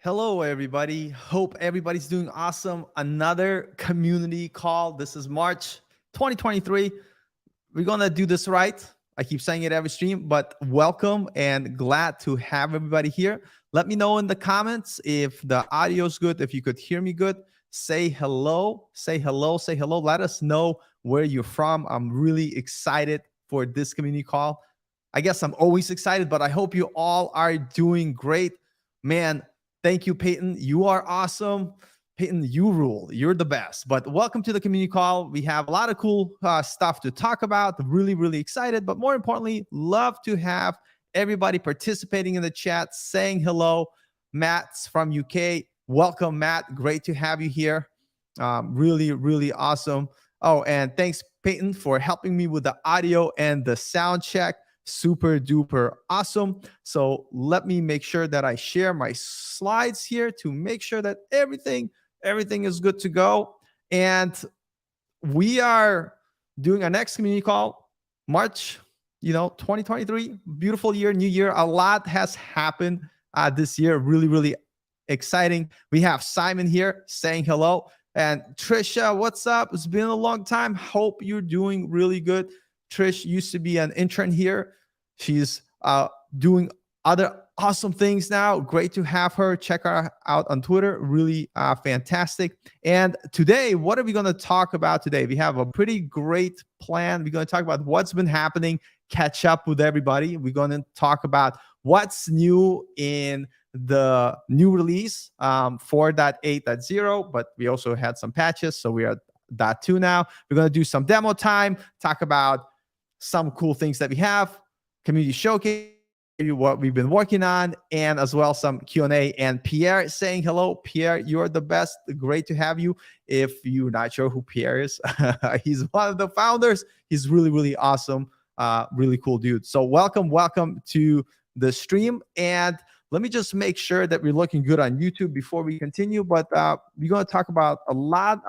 Hello, everybody. Hope everybody's doing awesome. Another community call. This is March 2023. We're going to do this right. I keep saying it every stream, but welcome and glad to have everybody here. Let me know in the comments if the audio is good, if you could hear me good. Say hello, say hello, say hello. Let us know where you're from. I'm really excited for this community call. I guess I'm always excited, but I hope you all are doing great. Man, thank you, Peyton. You are awesome. Peyton, you rule. You're the best. But welcome to the community call. We have a lot of cool stuff to talk about. Really, really excited. But more importantly, love to have everybody participating in the chat, saying hello. Matt's from UK. Welcome, Matt. Great to have you here. Really, really awesome. Oh, and thanks, Peyton, for helping me with the audio and the sound check. Super duper awesome. So let me make sure that I share my slides here to make sure that everything is good to go. And we are doing our next community call, March, 2023, beautiful year, new year. A lot has happened this year. Really, really exciting. We have Simon here saying hello. And Trisha, what's up? It's been a long time. Hope you're doing really good. Trish used to be an intern here. She's doing other awesome things now. Great to have her. Check her out on Twitter. Really fantastic. And today, what are we going to talk about today? We have a pretty great plan. We're going to talk about what's been happening, catch up with everybody. We're going to talk about what's new in the new release 4.8.0, but we also had some patches, so we are .2 now. We're going to do some demo time, talk about some cool things that we have, community showcase, what we've been working on, and as well some Q&A. And Pierre saying hello. Pierre, you're the best. Great to have you. If you're not sure who Pierre is, he's one of the founders. He's really, really awesome. Really cool dude. So welcome to the stream. And let me just make sure that we're looking good on YouTube before we continue. But we're going to talk about a lot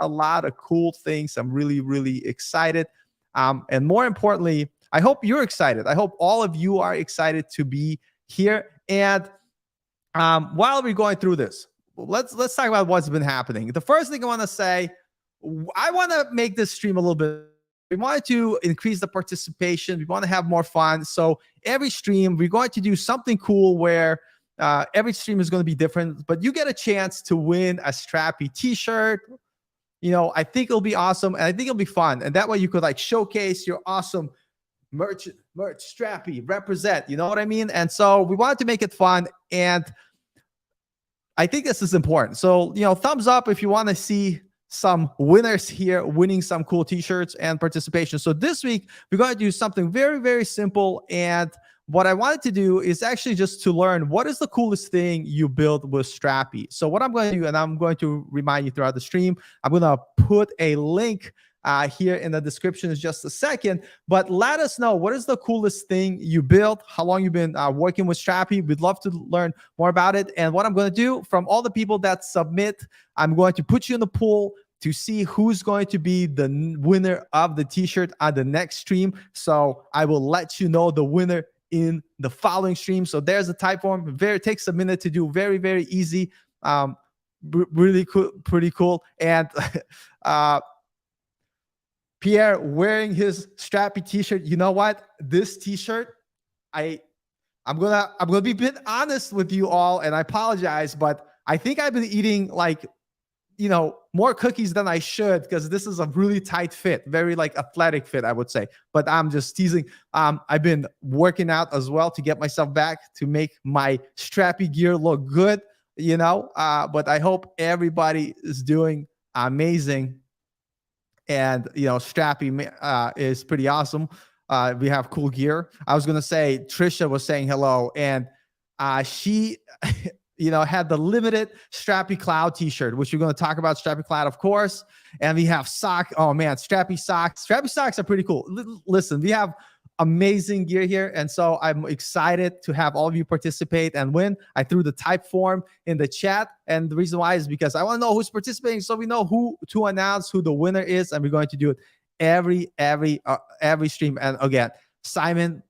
of cool things. I'm really, really excited. And more importantly, I hope you're excited. I hope all of you are excited to be here. And while we're going through this, let's talk about what's been happening. The first thing I want to say, I want to make this stream a little bit. We wanted to increase the participation. We want to have more fun. So every stream, we're going to do something cool where every stream is going to be different, but you get a chance to win a Strapi t-shirt. I think it'll be awesome, and I think it'll be fun. And that way you could showcase your awesome merch, Strapi, represent, you know what I mean? And so we wanted to make it fun, and I think this is important. So, thumbs up if you want to see some winners here winning some cool t-shirts and participation. So this week, we're going to do something very, very simple. And what I wanted to do is actually just to learn what is the coolest thing you built with Strapi. So what I'm going to do, and I'm going to remind you throughout the stream, I'm going to put a link here in the description in just a second, but let us know what is the coolest thing you built, how long you've been working with Strapi. We'd love to learn more about it. And what I'm going to do, from all the people that submit, I'm going to put you in the pool to see who's going to be the winner of the t-shirt on the next stream. So I will let you know the winner in the following stream. So there's a type form. It takes a minute to do. Very, very easy. Really cool, pretty cool. And Pierre wearing his Strapi t-shirt. You know what? This t-shirt, I'm gonna be a bit honest with you all, and I apologize, but I think I've been eating more cookies than I should, because this is a really tight fit, very athletic fit, I would say. But I'm just teasing. I've been working out as well to get myself back to make my Strapi gear look good, but I hope everybody is doing amazing. And Strapi is pretty awesome. We have cool gear. I was gonna say Trisha was saying hello, and she had the limited Strapi Cloud t-shirt, which we're going to talk about. Strapi Cloud, of course. And we have sock. Oh man, Strapi socks. Strapi socks are pretty cool. Listen, we have amazing gear here, and so I'm excited to have all of you participate and win. I threw the type form in the chat, and the reason why is because I want to know who's participating, so we know who to announce who the winner is, and we're going to do it every stream. And again, Simon,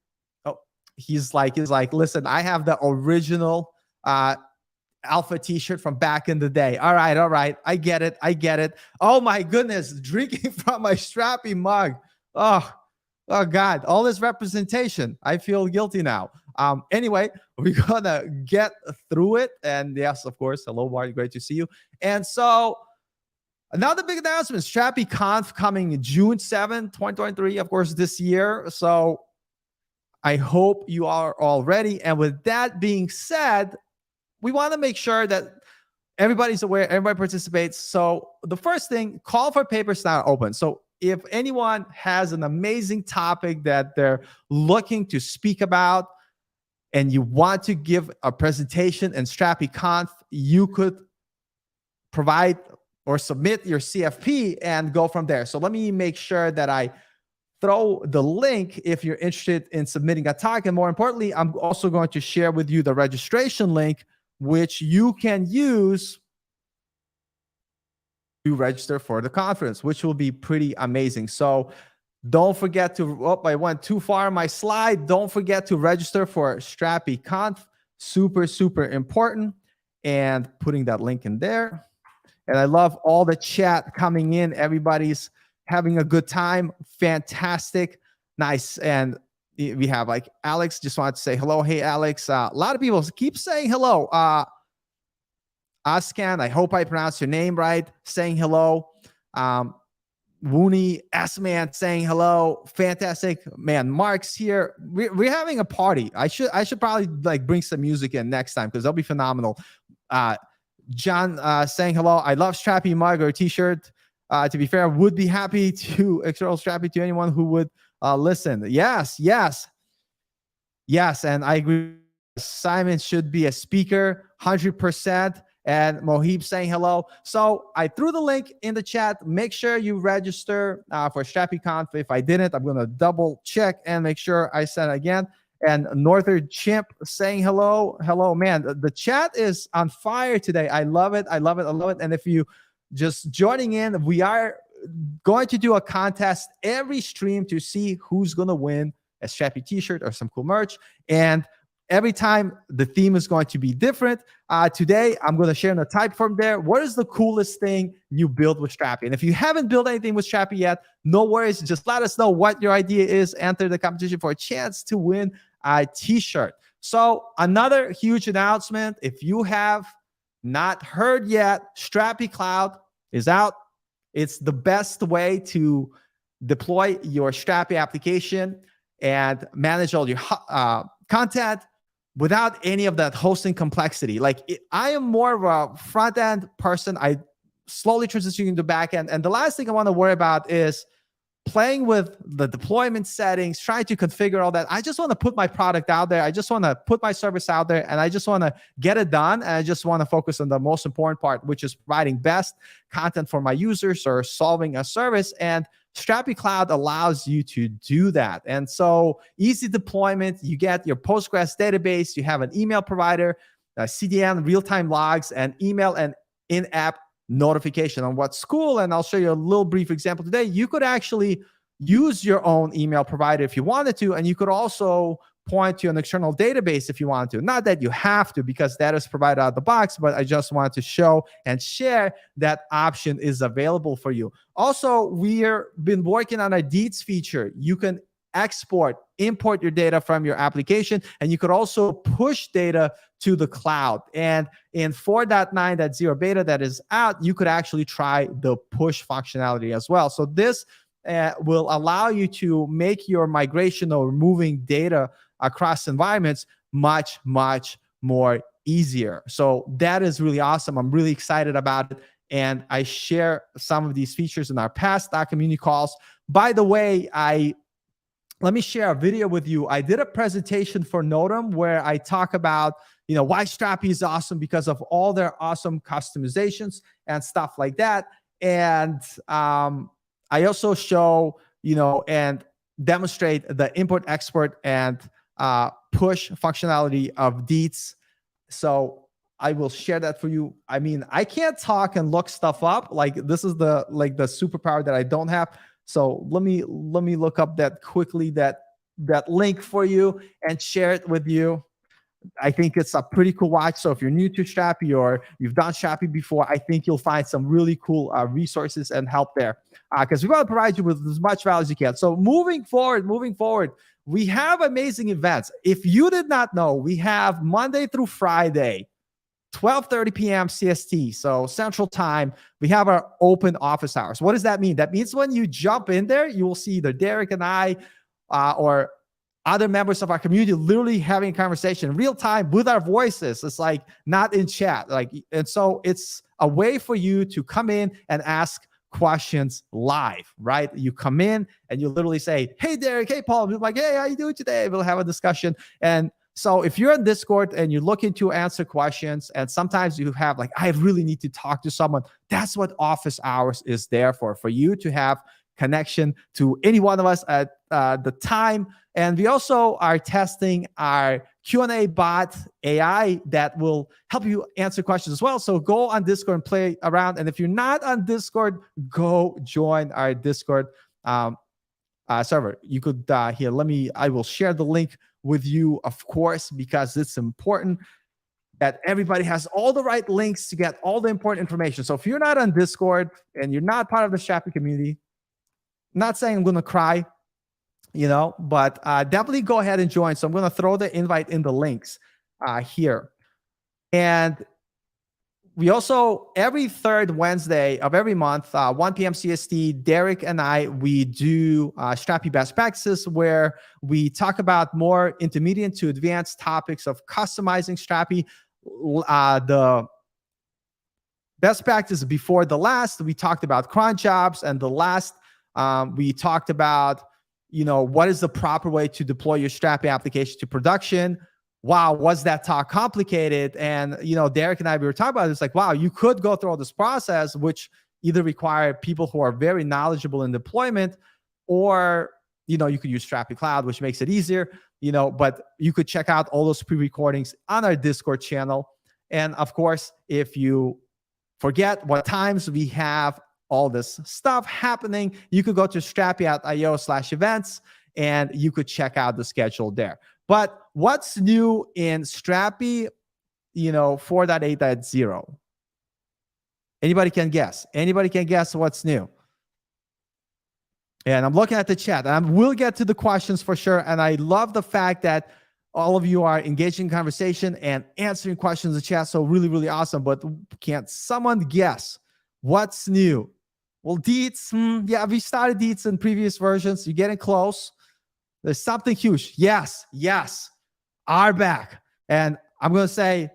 he's like, listen, I have the original alpha t-shirt from back in the day. All right. I get it. Oh my goodness, drinking from my Strapi mug. Oh God, all this representation. I feel guilty now. Anyway, we're gonna get through it. And yes, of course, hello, Marty, great to see you. And so another big announcement, Strapi Conf coming June 7, 2023, of course, this year. So I hope you are all ready. And with that being said, we want to make sure that everybody's aware, everybody participates. So the first thing, call for papers now open. So if anyone has an amazing topic that they're looking to speak about and you want to give a presentation in Strapi Conf, you could provide or submit your CFP and go from there. So let me make sure that I throw the link if you're interested in submitting a talk. And more importantly, I'm also going to share with you the registration link, which you can use to register for the conference, which will be pretty amazing. So don't forget to, I went too far on my slide. Don't forget to register for Strapi Conf. Super, super important. And putting that link in there. And I love all the chat coming in. Everybody's having a good time. Fantastic. Nice. And we have like Alex just wanted to say hello. Hey, Alex. A lot of people keep saying hello. Ascan, I hope I pronounced your name right, saying hello. Woony, S-Man saying hello. Fantastic. Man, Mark's here. We're having a party. I should probably like bring some music in next time because that'll be phenomenal. John saying hello. I love Strapi mug or t-shirt. To be fair, I would be happy to external Strapi to anyone who would listen. Yes. And I agree. Simon should be a speaker, 100%. And Mohib saying hello. So I threw the link in the chat. Make sure you register for Strapi Conf. If I didn't, I'm going to double check and make sure I said it again. And Northern Chimp saying hello. Hello, man. The chat is on fire today. I love it. And if you just joining in, we are going to do a contest every stream to see who's going to win a Strapi t-shirt or some cool merch. And every time the theme is going to be different. Today, I'm going to share in the type form there. What is the coolest thing you built with Strapi? And if you haven't built anything with Strapi yet, no worries. Just let us know what your idea is. Enter the competition for a chance to win a t-shirt. So another huge announcement. If you have not heard yet, Strapi Cloud is out. It's the best way to deploy your Strapi application and manage all your content without any of that hosting complexity. I am more of a front-end person. I slowly transitioning to back-end. And the last thing I want to worry about is playing with the deployment settings, trying to configure all that. I just want to put my product out there. I just want to put my service out there, and I just want to get it done. And I just want to focus on the most important part, which is providing best content for my users or solving a service. And Strapi Cloud allows you to do that. And so easy deployment, you get your Postgres database, you have an email provider, CDN, real-time logs, and email and in-app notification on what's cool. And I'll show you a little brief example today. You could actually use your own email provider if you wanted to, and you could also point to an external database if you want to. Not that you have to, because that is provided out of the box, but I just wanted to show and share that option is available for you. Also, we've been working on a DEITS feature. You can export, import your data from your application, and you could also push data to the cloud. And in 4.9.0 beta that is out, you could actually try the push functionality as well. So this will allow you to make your migration or moving data across environments much, much more easier. So that is really awesome. I'm really excited about it. And I share some of these features in our past community calls. By the way, let me share a video with you. I did a presentation for Notum where I talk about, why Strapi is awesome because of all their awesome customizations and stuff like that. And I also show, and demonstrate the import, export, and push functionality of DEITS. So I will share that for you. I mean, I can't talk and look stuff up. This is the superpower that I don't have. So let me look up that quickly, that link for you and share it with you. I think it's a pretty cool watch. So if you're new to Strapi or you've done Strapi before, I think you'll find some really cool resources and help there, because we want to provide you with as much value as you can. So moving forward, we have amazing events. If you did not know, we have Monday through Friday, 12:30 p.m. CST, so Central Time, we have our open office hours. What does that mean? That means when you jump in there, you will see either Derek and I or other members of our community literally having a conversation in real time with our voices. It's like not in chat. And so it's a way for you to come in and ask questions live, right? You come in and you literally say, hey, Derek, hey, Paul. We're like, hey, how you doing today? We'll have a discussion. And so if you're in Discord and you're looking to answer questions, and sometimes you have like, I really need to talk to someone, that's what office hours is there for you to have connection to any one of us at the time. And we also are testing our Q&A bot AI that will help you answer questions as well. So go on Discord and play around. And if you're not on Discord, go join our Discord server. You could here, I will share the link with you, of course, because it's important that everybody has all the right links to get all the important information. So if you're not on Discord and you're not part of the Strapi community, not saying I'm going to cry, but definitely go ahead and join. So I'm going to throw the invite in the links here. And we also, every third Wednesday of every month, 1 p.m. CST, Derek and I, we do Strapi best practices, where we talk about more intermediate to advanced topics of customizing Strapi. The best practice before the last, we talked about cron jobs, and the last, we talked about, what is the proper way to deploy your Strapi application to production. Wow, was that talk complicated? And, Derek and I, we were talking about it. It's like, wow, you could go through all this process, which either require people who are very knowledgeable in deployment, or, you could use Strapi Cloud, which makes it easier, but you could check out all those pre-recordings on our Discord channel. And of course, if you forget what times we have all this stuff happening, you could go to strapi.io/events and you could check out the schedule there. But what's new in Strapi, 4.8.0? Anybody can guess? Anybody can guess what's new? And I'm looking at the chat, and we'll get to the questions for sure. And I love the fact that all of you are engaging in conversation and answering questions in the chat. So really, really awesome. But can't someone guess what's new? Well, DEITS, yeah, we started DEITS in previous versions. You're getting close. There's something huge. Yes, RBAC. And I'm going to say,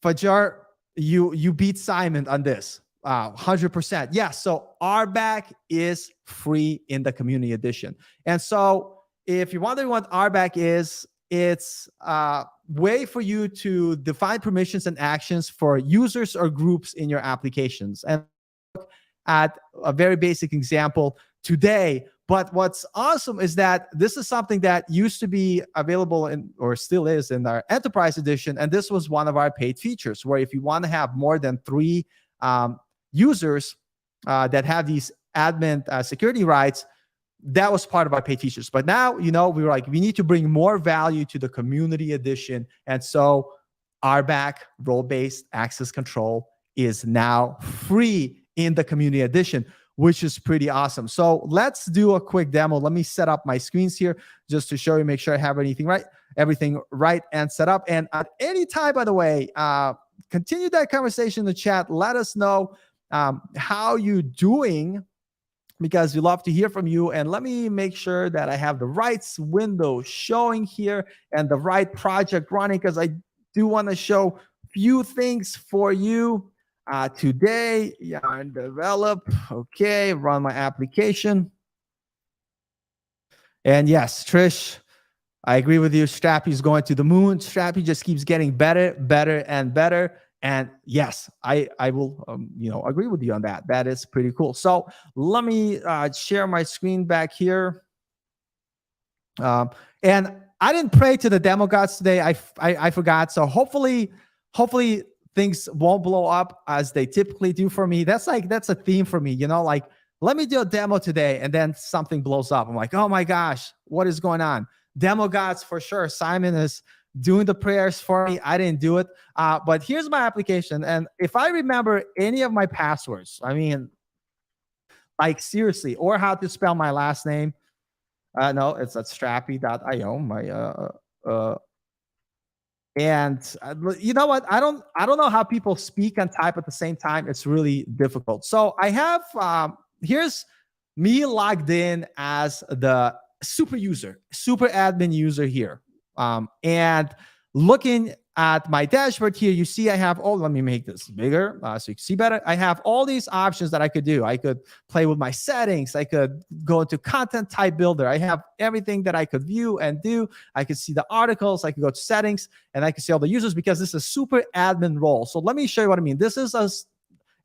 Fajar, you beat Simon on this. 100%. Yes, so RBAC is free in the community edition. And so if you're wondering what RBAC is, it's a way for you to define permissions and actions for users or groups in your applications. And look at a very basic example today. But what's awesome is that this is something that used to be available or still is in our enterprise edition. And this was one of our paid features, where if you want to have more than 3 users that have these admin security rights, that was part of our paid features. But now, we were like, we need to bring more value to the community edition. And so RBAC, role-based access control, is now free in the community edition, which is pretty awesome. So let's do a quick demo. Let me set up my screens here just to show you, make sure I have everything right and set up. And at any time, by the way, continue that conversation in the chat. Let us know how you're doing, because we love to hear from you. And let me make sure that I have the right window showing here and the right project running, because I do want to show a few things for you today. And develop. Okay, run my application. And yes, Trish, I agree with you. Strapi is going to the moon. Strapi just keeps getting better, and better. And yes, I will, agree with you on that. That is pretty cool. So let me share my screen back here. And I didn't pray to the demo gods today. I forgot. So hopefully things won't blow up as they typically do for me. That's a theme for me. Like, let me do a demo today, and then something blows up. I'm like, oh my gosh, what is going on? Demo gods for sure. Simon is doing the prayers for me. I didn't do it. But here's my application. And if I remember any of my passwords, I mean, like seriously, or how to spell my last name. No, it's at strapi.io. And you know what? I don't know how people speak and type at the same time. It's really difficult. So I have here's me logged in as the super admin user here. And looking at my dashboard here, you see I have, let me make this bigger so you can see better. I have all these options that I could do. I could play with my settings. I could go into content type builder. I have everything that I could view and do. I could see the articles. I could go to settings and I can see all the users because this is a super admin role. So let me show you what I mean. This is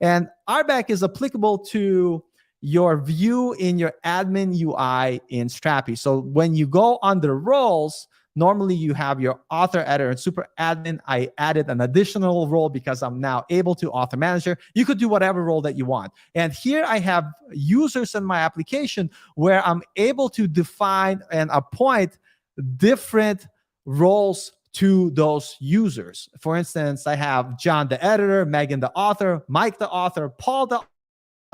and RBAC is applicable to your view in your admin UI in Strapi. So when you go under roles, normally you have your author, editor, and super admin. I added an additional role because I'm now able to author manager. You could do whatever role that you want. And here I have users in my application where I'm able to define and appoint different roles to those users. For instance, I have John the editor, Megan the author, Mike the author, Paul the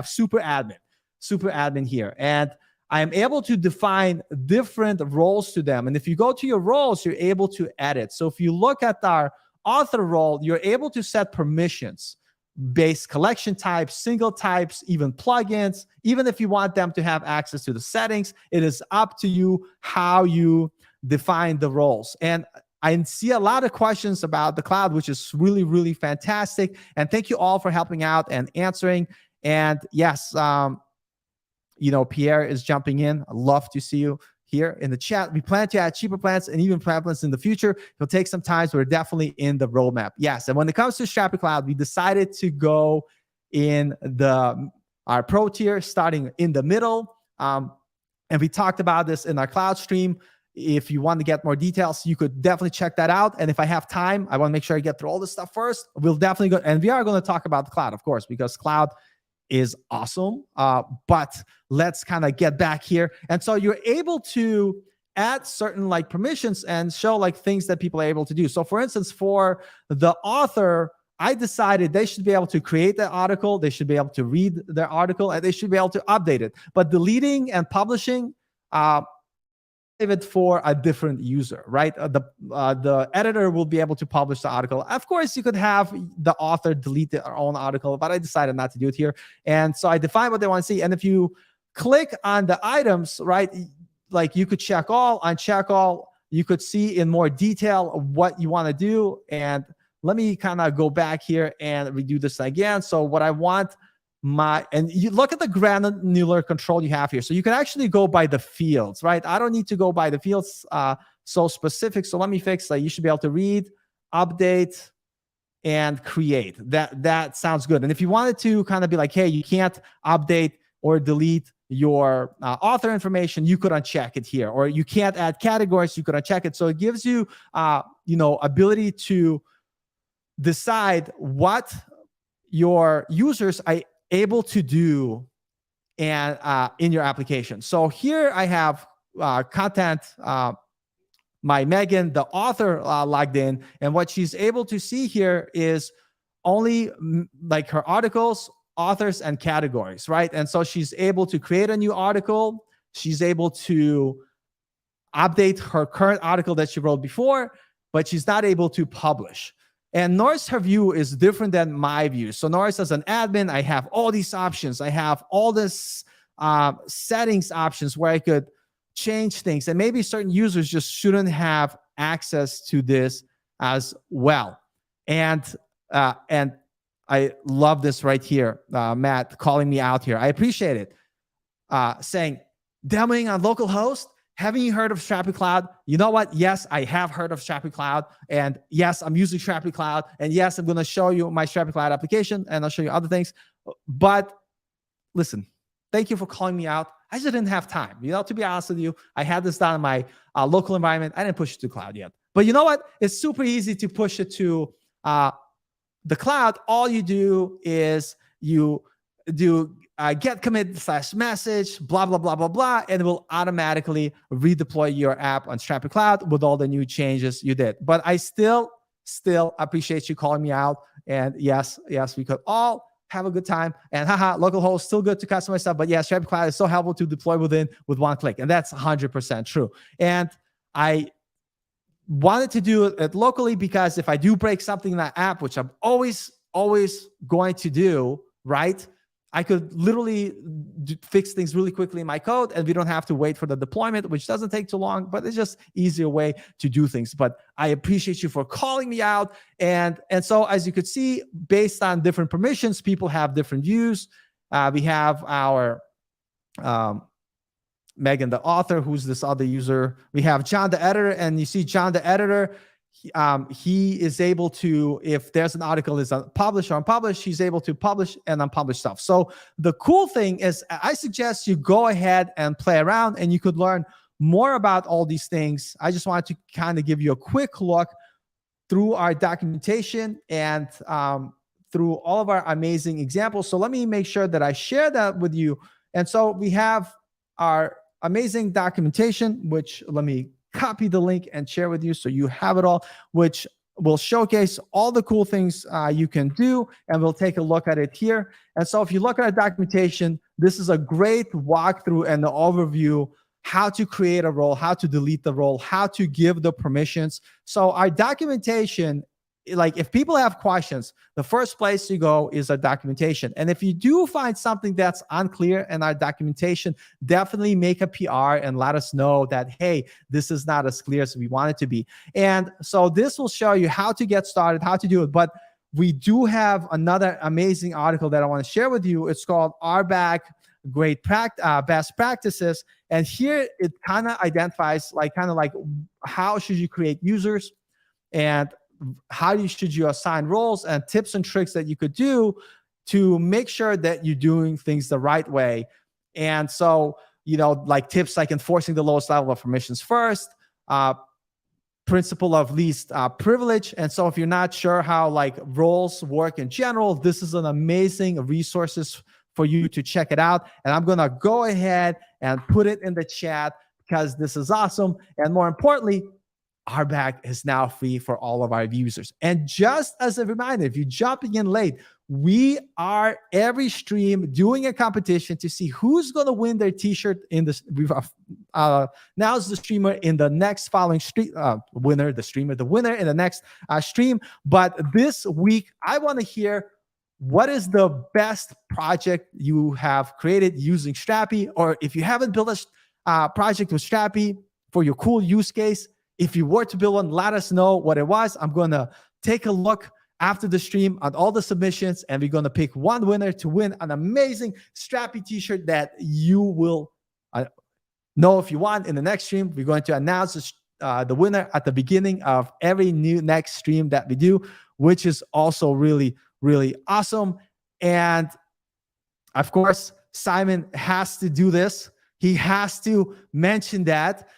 super admin here. And I am able to define different roles to them. And if you go to your roles, you're able to edit. So if you look at our author role, you're able to set permissions, base collection types, single types, even plugins. Even if you want them to have access to the settings, it is up to you how you define the roles. And I see a lot of questions about the cloud, which is really, really fantastic. And thank you all for helping out and answering. And yes, Pierre is jumping in. I'd love to see you here in the chat. We plan to add cheaper plans and even plan plans in the future. It'll take some time, so we're definitely in the roadmap. Yes, and when it comes to Strapi Cloud, we decided to go in our pro tier, starting in the middle. And we talked about this in our cloud stream. If you want to get more details, you could definitely check that out. And if I have time, I want to make sure I get through all this stuff first. We'll definitely go, and we are going to talk about the cloud, of course, because cloud is awesome. But let's kind of get back here. And so you're able to add certain permissions and show things that people are able to do. So for instance, for the author, I decided they should be able to create the article, they should be able to read their article, and they should be able to update it. But deleting and publishing, it for a different user, right? The editor will be able to publish the article. Of course, you could have the author delete their own article, but I decided not to do it here. And so I define what they want to see. And if you click on the items, right, you could check all, uncheck all, you could see in more detail what you want to do. And let me kind of go back here and redo this again. So what I want and you look at the granular control you have here. So you can actually go by the fields, right? I don't need to go by the fields so specific. So let me fix that. You should be able to read, update, and create. That sounds good. And if you wanted to kind of be hey, you can't update or delete your author information, you could uncheck it here. Or you can't add categories, you could uncheck it. So it gives you, ability to decide what your users are able to do and in your application. So here I have content, my Megan, the author, logged in, and what she's able to see here is only her articles, authors, and categories, right? And so she's able to create a new article. She's able to update her current article that she wrote before, but she's not able to publish. And Norris, her view is different than my view. So Norris, as an admin, I have all these options. I have all this settings options where I could change things. And maybe certain users just shouldn't have access to this as well. And I love this right here, Matt calling me out here. I appreciate it. Saying, demoing on localhost. Haven't you heard of Strapi Cloud? You know what? Yes, I have heard of Strapi Cloud. And yes, I'm using Strapi Cloud. And yes, I'm going to show you my Strapi Cloud application. And I'll show you other things. But listen, thank you for calling me out. I just didn't have time. To be honest with you, I had this done in my local environment. I didn't push it to cloud yet. But you know what? It's super easy to push it to the cloud. All you do is you do get commit / message, blah, blah, blah, blah, blah, and it will automatically redeploy your app on Strapi Cloud with all the new changes you did. But I still appreciate you calling me out. And yes, we could all have a good time. And haha, localhost still good to customize stuff. But yeah, Strapi Cloud is so helpful to deploy with one click. And that's 100% true. And I wanted to do it locally because if I do break something in that app, which I'm always going to do, right? I could literally fix things really quickly in my code, and we don't have to wait for the deployment, which doesn't take too long, but it's just easier way to do things. But I appreciate you for calling me out. And so as you could see, based on different permissions, people have different views. We have our Megan, the author, who's this other user. We have John, the editor, and you see John, the editor, he is able to, if there's an article is published or unpublished, he's able to publish and unpublish stuff. So the cool thing is I suggest you go ahead and play around, and you could learn more about all these things. I just wanted to kind of give you a quick look through our documentation and through all of our amazing examples. So let me make sure that I share that with you. And so we have our amazing documentation, which let me copy the link and share with you so you have it all, which will showcase all the cool things you can do, and we'll take a look at it here. And so if you look at our documentation, this is a great walkthrough and the overview, how to create a role, how to delete the role, how to give the permissions. So our documentation, like if people have questions, the first place you go is our documentation. And if you do find something that's unclear in our documentation, definitely make a PR and let us know that, hey, this is not as clear as we want it to be. And so this will show you how to get started, how to do it. But we do have another amazing article that I want to share with you. It's called RBAC Best Practices. And here it kind of identifies like how should you create users, and how should you assign roles, and tips and tricks that you could do to make sure that you're doing things the right way. And so, like tips like enforcing the lowest level of permissions first, principle of least privilege. And so if you're not sure how like roles work in general, this is an amazing resources for you to check it out. And I'm going to go ahead and put it in the chat because this is awesome. And more importantly, RBAC is now free for all of our users. And just as a reminder, if you're jumping in late, we are every stream doing a competition to see who's going to win their t-shirt in this. Now's the streamer in the next following winner in the next stream. But this week, I want to hear what is the best project you have created using Strapi, or if you haven't built a project with Strapi for your cool use case. If you were to build one, let us know what it was. I'm going to take a look after the stream at all the submissions, and we're going to pick one winner to win an amazing Strapi t-shirt that you will know if you want in the next stream. We're going to announce the winner at the beginning of every new next stream that we do, which is also really, really awesome. And of course, Simon has to do this. He has to mention that.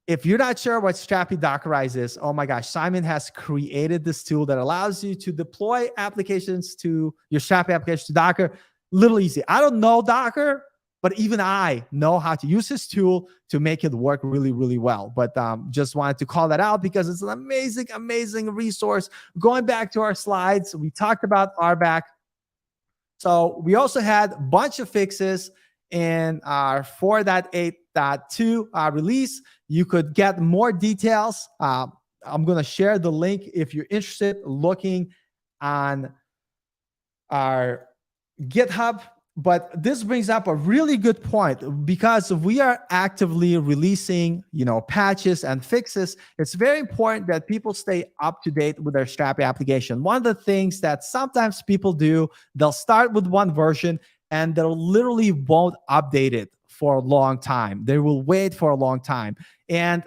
If you're not sure what Strapi Dockerize is, oh my gosh, Simon has created this tool that allows you to deploy applications to your Strapi application to Docker. Little easy. I don't know Docker, but even I know how to use this tool to make it work really, really well. But just wanted to call that out because it's an amazing, amazing resource. Going back to our slides, we talked about RBAC. So we also had a bunch of fixes in our 4.8.2 release. You could get more details. I'm going to share the link if you're interested looking on our GitHub. But this brings up a really good point, because we are actively releasing, patches and fixes. It's very important that people stay up to date with their Strapi application. One of the things that sometimes people do, they'll start with one version and they'll literally won't update it for a long time. They will wait for a long time. And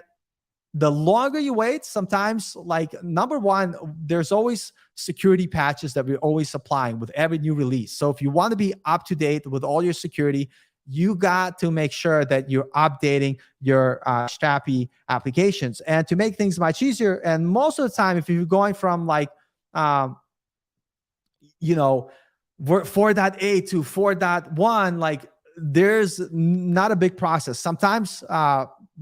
the longer you wait, sometimes, like, number one, there's always security patches that we're always applying with every new release. So if you want to be up to date with all your security, you got to make sure that you're updating your Strapi applications. And to make things much easier, and most of the time, if you're going from 4.8 to 4.1, like there's not a big process. Sometimes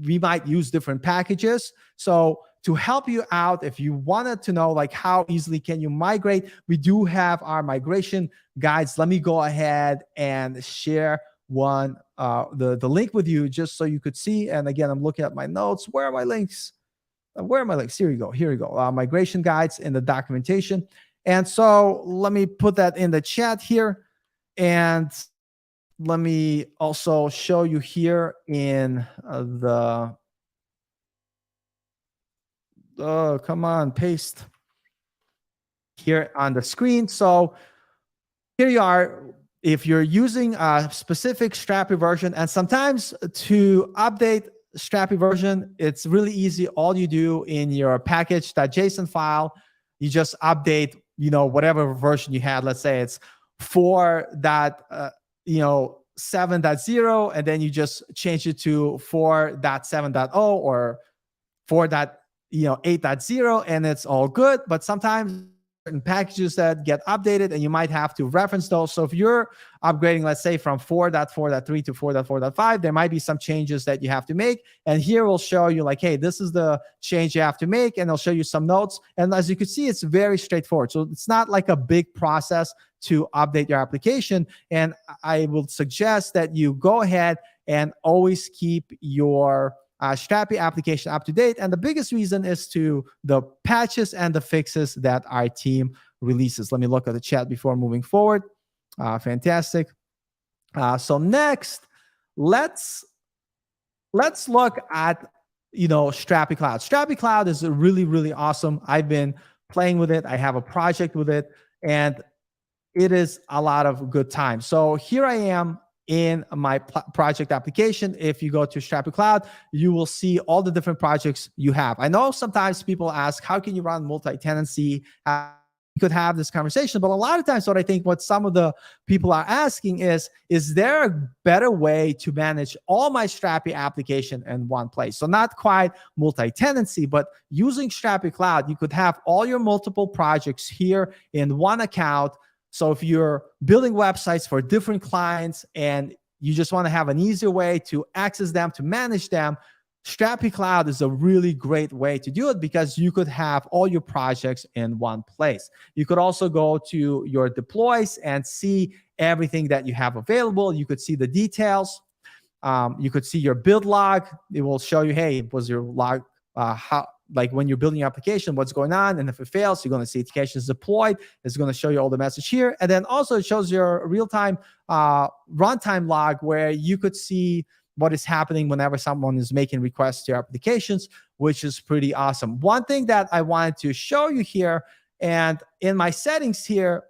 we might use different packages. So to help you out, if you wanted to know like how easily can you migrate, we do have our migration guides. Let me go ahead and share the link with you just so you could see. And again, I'm looking at my notes. Where are my links? Where are my links? Here we go. Here we go. Migration guides in the documentation. And so let me put that in the chat here. And let me also show you here in come on, paste here on the screen. So here you are. If you're using a specific Strapi version, and sometimes to update Strapi version, it's really easy. All you do in your package.json file, you just update, whatever version you had. Let's say it's 4.7.0, and then you just change it to 4.7.0 or 4.8.0, and it's all good. But sometimes certain packages that get updated and you might have to reference those. So if you're upgrading, let's say from 4.4.3 to 4.4.5, there might be some changes that you have to make. And here we'll show you like, hey, this is the change you have to make, and I'll show you some notes. And as you can see, it's very straightforward. So it's not like a big process to update your application. And I will suggest that you go ahead and always keep your Strapi application up to date. And the biggest reason is to the patches and the fixes that our team releases. Let me look at the chat before moving forward. Fantastic. So next, let's look at Strapi Cloud. Strapi Cloud is really, really awesome. I've been playing with it. I have a project with it, and it is a lot of good time. So here I am in my project application. If you go to Strapi Cloud, you will see all the different projects you have. I know sometimes people ask, how can you run multi-tenancy? You could have this conversation, but a lot of times what some of the people are asking is there a better way to manage all my Strapi application in one place? So not quite multi-tenancy, but using Strapi Cloud, you could have all your multiple projects here in one account. So if you're building websites for different clients and you just want to have an easier way to access them, to manage them, Strapi Cloud is a really great way to do it because you could have all your projects in one place. You could also go to your deploys and see everything that you have available. You could see the details. You could see your build log. It will show you, hey, was your log, like when you're building your application, what's going on. And if it fails, you're going to see applications deployed. It's going to show you all the message here. And then also it shows your real-time runtime log where you could see what is happening whenever someone is making requests to your applications, which is pretty awesome. One thing that I wanted to show you here, and in my settings here,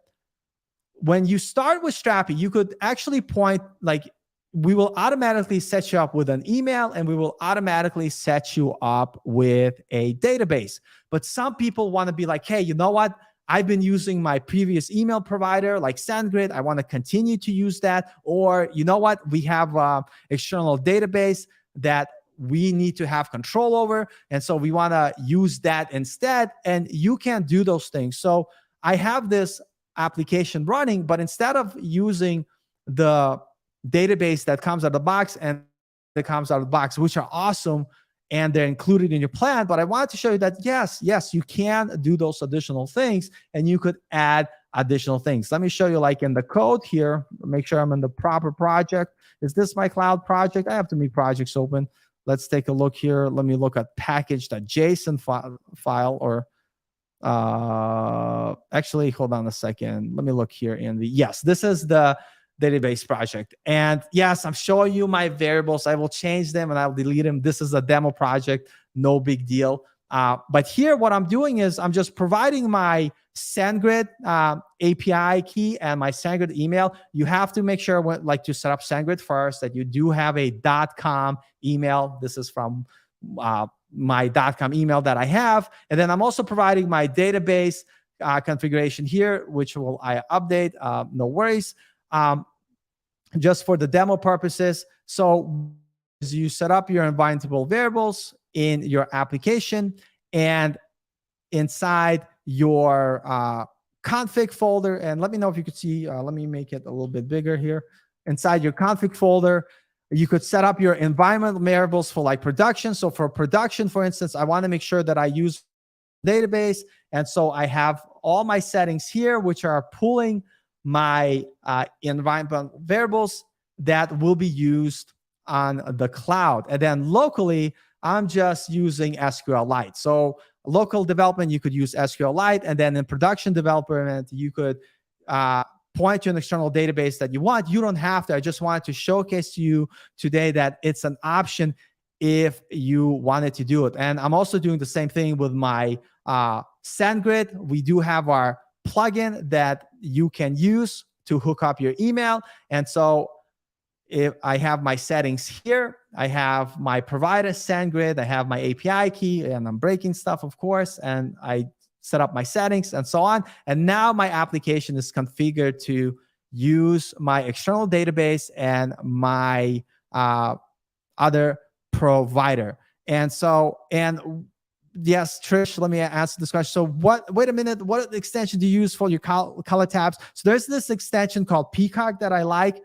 when you start with Strapi, you could actually point, like, we will automatically set you up with an email, and we will automatically set you up with a database. But some people want to be like, hey, you know what? I've been using my previous email provider like SendGrid. I want to continue to use that. Or you know what? We have an external database that we need to have control over. And so we want to use that instead. And you can do those things. So I have this application running, but instead of using the database that comes out of the box and that comes out of the box, which are awesome, and they're included in your plan. But I wanted to show you that, yes, you can do those additional things, and you could add additional things. Let me show you, like in the code here, make sure I'm in the proper project. Is this my cloud project? I have too many projects open. Let's take a look here. Let me look at package.json file, or actually, hold on a second. Let me look here in the, yes, this is the database project. And yes, I'm showing you my variables. I will change them and I'll delete them. This is a demo project, no big deal. But here, what I'm doing is I'm just providing my SendGrid API key and my SendGrid email. You have to make sure, like, to set up SendGrid first, that you do have a .com email. This is from my .com email that I have. And then I'm also providing my database configuration here, which will I update. No worries. Just for the demo purposes. So as you set up your environmental variables in your application, and inside your config folder, and let me know if you could see, let me make it a little bit bigger here. Inside your config folder, you could set up your environment variables for like production. So for production, for instance, I want to make sure that I use database. And so I have all my settings here, which are pulling my environment variables that will be used on the cloud. And then locally, I'm just using SQLite. So local development, you could use SQLite. And then in production development, you could point to an external database that you want. You don't have to. I just wanted to showcase to you today that it's an option if you wanted to do it. And I'm also doing the same thing with my SendGrid. We do have our plugin that you can use to hook up your email. And so if I have my settings here, I have my provider SendGrid, I have my API key, and I'm breaking stuff, of course, and I set up my settings and so on. And now my application is configured to use my external database and my other provider. And so, and yes, Trish, let me answer this question. So wait a minute, what extension do you use for your color tabs? So there's this extension called Peacock that I like,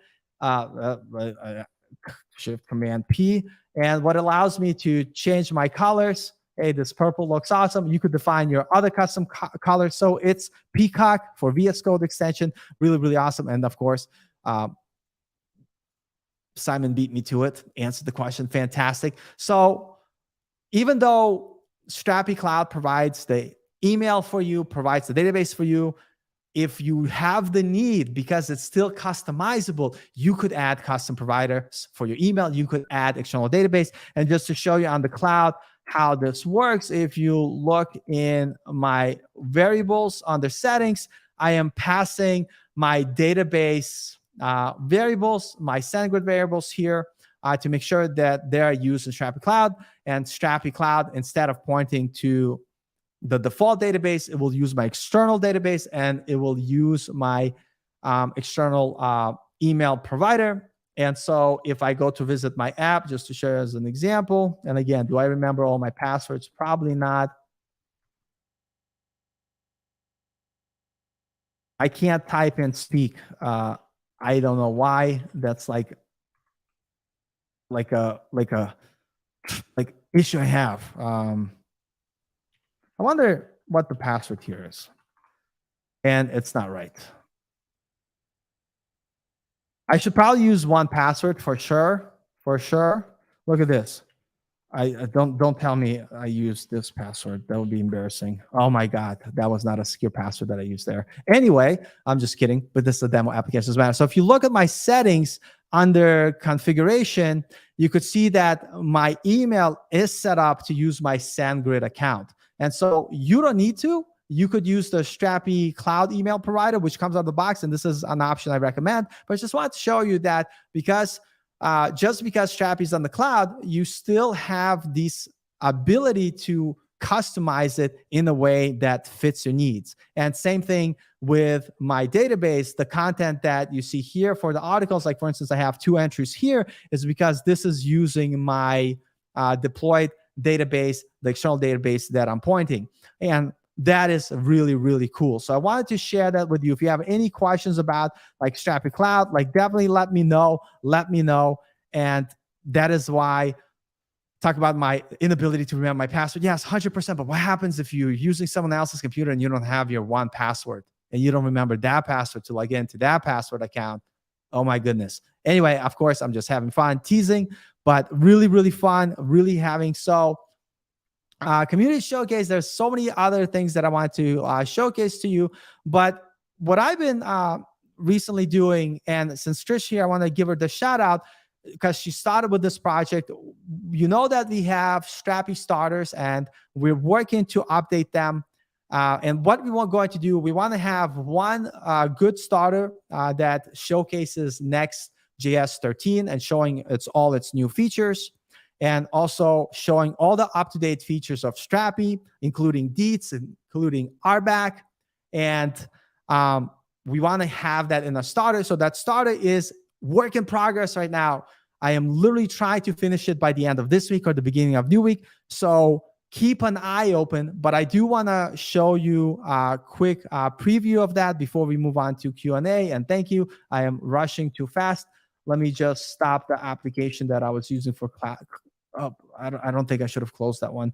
Shift Command P. And what allows me to change my colors. Hey, this purple looks awesome. You could define your other custom colors. So it's Peacock for VS Code extension. Really, really awesome. And of course, Simon beat me to it, answered the question. Fantastic. So even though Strapi Cloud provides the email for you, provides the database for you, if you have the need, because it's still customizable, you could add custom providers for your email. You could add external database. And just to show you on the cloud how this works, if you look in my variables under settings, I am passing my database variables, my SendGrid variables here to make sure that they are used in Strapi Cloud. And Strapi Cloud, instead of pointing to the default database, it will use my external database, and it will use my external email provider. And so if I go to visit my app, just to share as an example, and again, do I remember all my passwords? Probably not. I can't type and speak. I don't know why. That's like issue I have. I wonder what the password here is. And it's not right. I should probably use 1Password for sure. For sure. Look at this. I don't tell me I used this password. That would be embarrassing. Oh my God, that was not a secure password that I used there. Anyway, I'm just kidding, but this is a demo application, doesn't matter. So if you look at my settings under configuration, you could see that my email is set up to use my SendGrid account. And so you don't need to. You could use the Strapi Cloud email provider, which comes out of the box, and this is an option I recommend. But I just wanted to show you that because just because Strapi is on the cloud, you still have this ability to customize it in a way that fits your needs. And same thing with my database. The content that you see here for the articles, like for instance, I have 2 entries here, is because this is using my deployed database, the external database that I'm pointing. And that is really, really cool. So I wanted to share that with you. If you have any questions about like Strapi Cloud, like definitely let me know. And that is why talk about my inability to remember my password. Yes, 100%. But what happens if you're using someone else's computer and you don't have your 1Password and you don't remember that password to log into that password account? Oh my goodness. Anyway, of course, I'm just having fun teasing, but really, really fun, really having so. Community showcase, there's so many other things that I want to showcase to you. But what I've been recently doing, and since Trish here, I want to give her the shout out because she started with this project. You know that we have Strapi starters and we're working to update them. And what we want going to do, we want to have one good starter that showcases Next.js 13 and showing all its new features, and also showing all the up-to-date features of Strapi, including DEITS, including RBAC. And we want to have that in a starter. So that starter is work in progress right now. I am literally trying to finish it by the end of this week or the beginning of new week. So keep an eye open, but I do want to show you a quick preview of that before we move on to Q&A. And thank you. I am rushing too fast. Let me just stop the application that I was using for class. Oh, I don't think I should have closed that one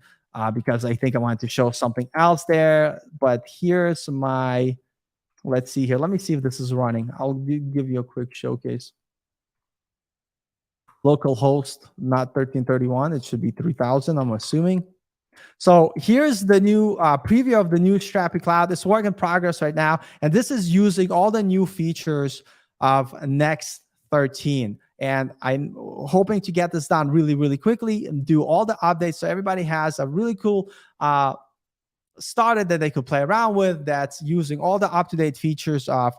because I think I wanted to show something else there. But here's my, let's see here. Let me see if this is running. I'll give you a quick showcase. Local host, not 1331. It should be 3000, I'm assuming. So here's the new preview of the new Strapi Cloud. It's work in progress right now. And this is using all the new features of Next 13. And I'm hoping to get this done really, really quickly and do all the updates so everybody has a really cool starter that they could play around with that's using all the up-to-date features of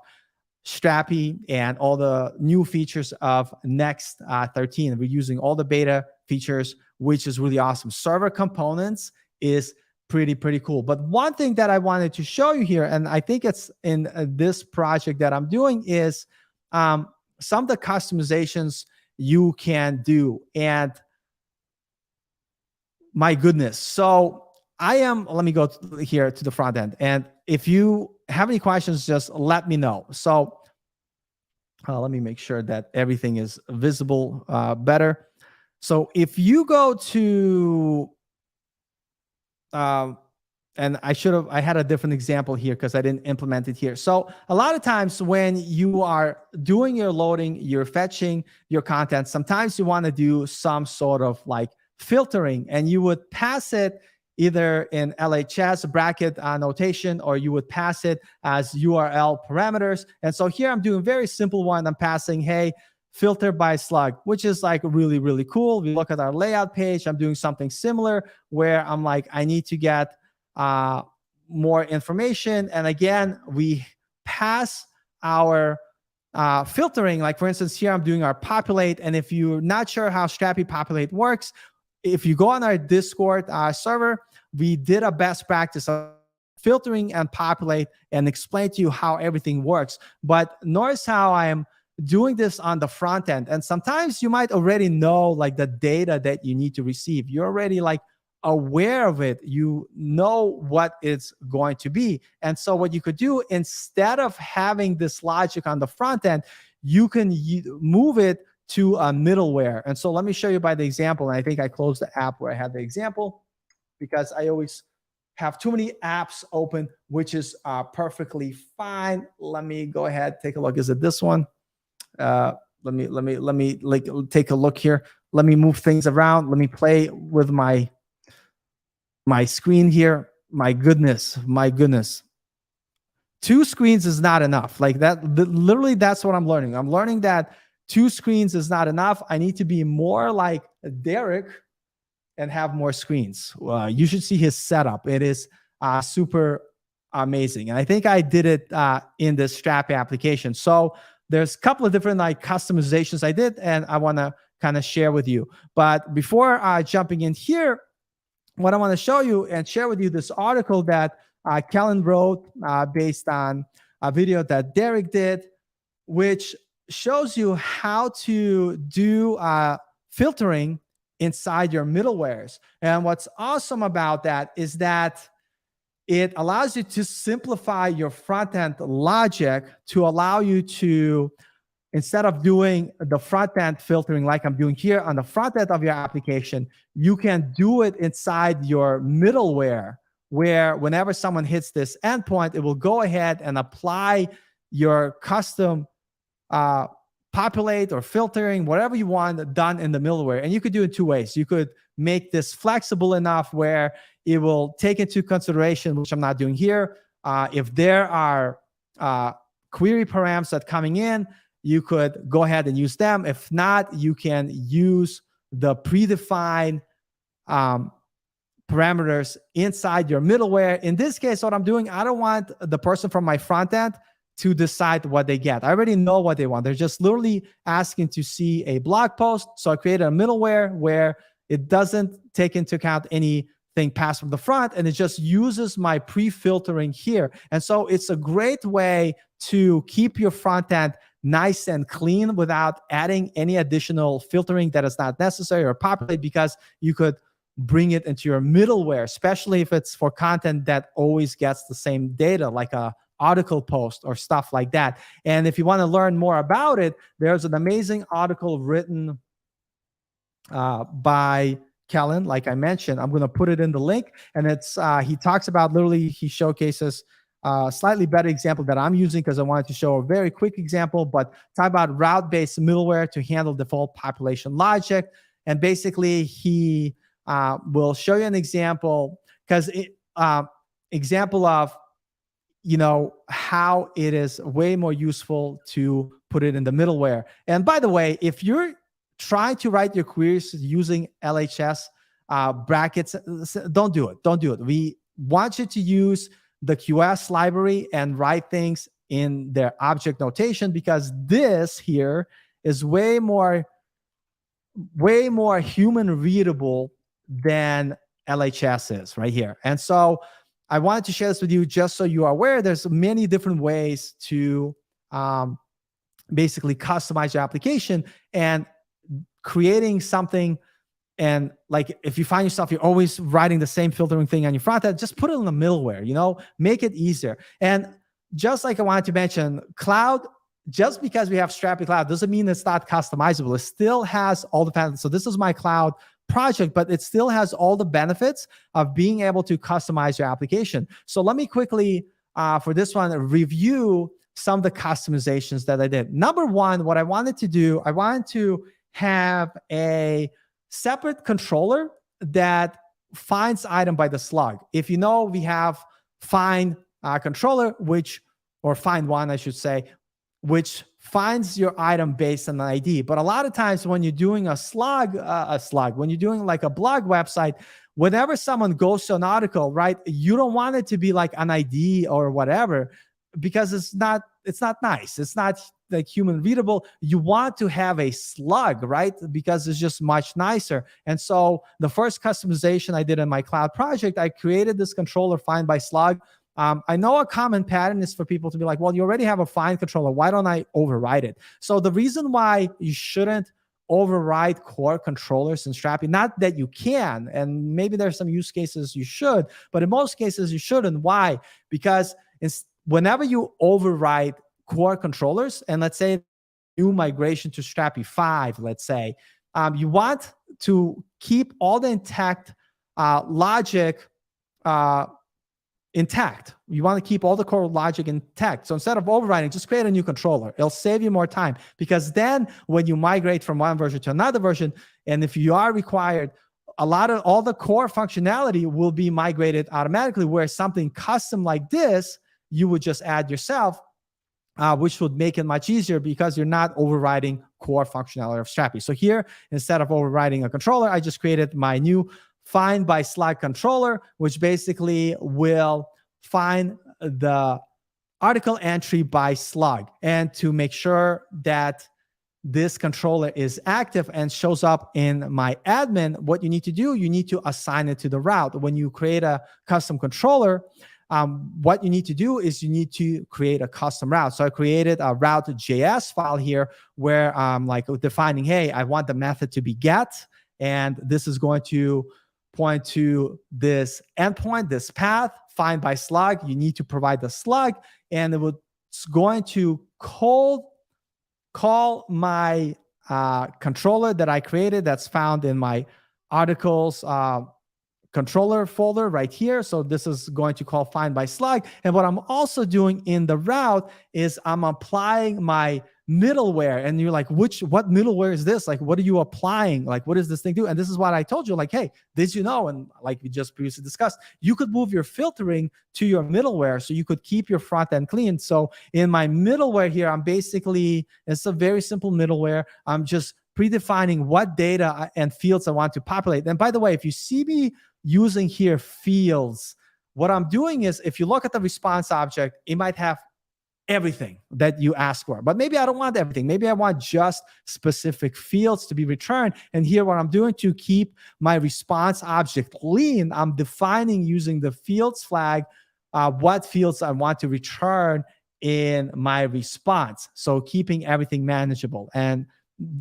Strapi and all the new features of Next 13. We're using all the beta features, which is really awesome. Server components is pretty cool. But one thing that I wanted to show you here, and I think it's in this project that I'm doing, is some of the customizations you can do. And my goodness. So let me go here to the front end. And if you have any questions, just let me know. So let me make sure that everything is visible better. So if you go to, and I had a different example here because I didn't implement it here. So a lot of times when you are doing your loading, you're fetching your content, sometimes you want to do some sort of like filtering, and you would pass it either in LHS bracket notation, or you would pass it as URL parameters. And so here I'm doing a very simple one. I'm passing, hey, filter by slug, which is like really cool. We look at our layout page. I'm doing something similar where I'm like, I need to get more information. And again, we pass our filtering. Like for instance, here I'm doing our populate. And if you're not sure how Strapi populate works, if you go on our Discord server, we did a best practice of filtering and populate and explain to you how everything works. But notice how I am doing this on the front end. And sometimes you might already know like the data that you need to receive. You're already like aware of it. You know what it's going to be. And so what you could do, instead of having this logic on the front end, you can move it to a middleware. And so let me show you by the example. And I think I closed the app where I had the example because I always have too many apps open, which is perfectly fine. Let me go ahead, take a look. Is it this one? Let me like take a look here. Let me move things around. Let me play with my screen here. My goodness. 2 screens is not enough. Like that, literally that's what I'm learning. I'm learning that 2 screens is not enough. I need to be more like Derek and have more screens. You should see his setup. It is super amazing. And I think I did it in this Strapi application. So there's a couple of different like customizations I did, and I want to kind of share with you. But before jumping in here, what I want to show you and share with you this article that Kellen wrote based on a video that Derek did, which shows you how to do filtering inside your middlewares. And what's awesome about that is that it allows you to simplify your front-end logic to allow you to, instead of doing the front-end filtering like I'm doing here on the front end of your application, you can do it inside your middleware, where whenever someone hits this endpoint, it will go ahead and apply your custom populate or filtering, whatever you want done in the middleware. And you could do it 2 ways. You could make this flexible enough where it will take into consideration, which I'm not doing here, if there are query params that coming in, you could go ahead and use them. If not, you can use the predefined parameters inside your middleware. In this case, what I'm doing, I don't want the person from my front end to decide what they get. I already know what they want. They're just literally asking to see a blog post. So I created a middleware where it doesn't take into account anything passed from the front, and it just uses my pre-filtering here. And so it's a great way to keep your front end nice and clean without adding any additional filtering that is not necessary or populate, because you could bring it into your middleware, especially if it's for content that always gets the same data, like a article post or stuff like that. And if you want to learn more about it, there's an amazing article written by Kellen, like I mentioned. I'm going to put it in the link, and it's he talks about, literally, he showcases a slightly better example that I'm using because I wanted to show a very quick example, but talk about route-based middleware to handle default population logic. And basically, he will show you an example, because example of how it is way more useful to put it in the middleware. And by the way, if you're trying to write your queries using LHS brackets, don't do it. Don't do it. We want you to use the QS library and write things in their object notation, because this here is way more human readable than LHS is right here. And so I wanted to share this with you just so you are aware. There's many different ways to basically customize your application, and creating something. And like, if you find yourself, you're always writing the same filtering thing on your front end, just put it in the middleware, make it easier. And just like I wanted to mention, cloud, just because we have Strapi Cloud doesn't mean it's not customizable. It still has all the benefits. So this is my cloud project, but it still has all the benefits of being able to customize your application. So let me quickly, for this one, review some of the customizations that I did. Number one, what I wanted to do, I wanted to have a separate controller that finds item by the slug. If you know, we have find controller, or find one, I should say, which finds your item based on an ID. But a lot of times when you're doing when you're doing like a blog website, whenever someone goes to an article, right, you don't want it to be like an ID or whatever, because it's not nice. It's not like human readable. You want to have a slug, right? Because it's just much nicer. And so the first customization I did in my cloud project, I created this controller find by slug. I know a common pattern is for people to be like, well, you already have a find controller. Why don't I override it? So the reason why you shouldn't override core controllers in Strapi, not that you can, and maybe there's some use cases you should, but in most cases you shouldn't. Why? Because whenever you override core controllers, and let's say new migration to Strapi 5, let's say, you want to keep all the intact logic intact. You want to keep all the core logic intact. So instead of overriding, just create a new controller. It'll save you more time, because then when you migrate from one version to another version, and if you are required, all the core functionality will be migrated automatically, where something custom like this, you would just add yourself, which would make it much easier because you're not overriding core functionality of Strapi. So here, instead of overriding a controller, I just created my new find by slug controller, which basically will find the article entry by slug. And to make sure that this controller is active and shows up in my admin, what you need to do, you need to assign it to the route. When you create a custom controller, what you need to do is you need to create a custom route. So I created a route.js file here where I'm like defining, hey, I want the method to be get, and this is going to point to this endpoint, this path, find by slug. You need to provide the slug, and it's going to call my controller that I created that's found in my articles controller folder right here. So this is going to call find by slug. And what I'm also doing in the route is I'm applying my middleware. And you're like, what middleware is this? Like, what are you applying? Like, what does this thing do? And this is what I told you, like, hey, did you know? And like we just previously discussed, you could move your filtering to your middleware so you could keep your front end clean. So in my middleware here, it's a very simple middleware. I'm just predefining what data and fields I want to populate. And by the way, if you see me using here fields, what I'm doing is, if you look at the response object, it might have everything that you ask for, but maybe I don't want everything. Maybe I want just specific fields to be returned. And here, what I'm doing to keep my response object clean, I'm defining using the fields flag what fields I want to return in my response. So keeping everything manageable. And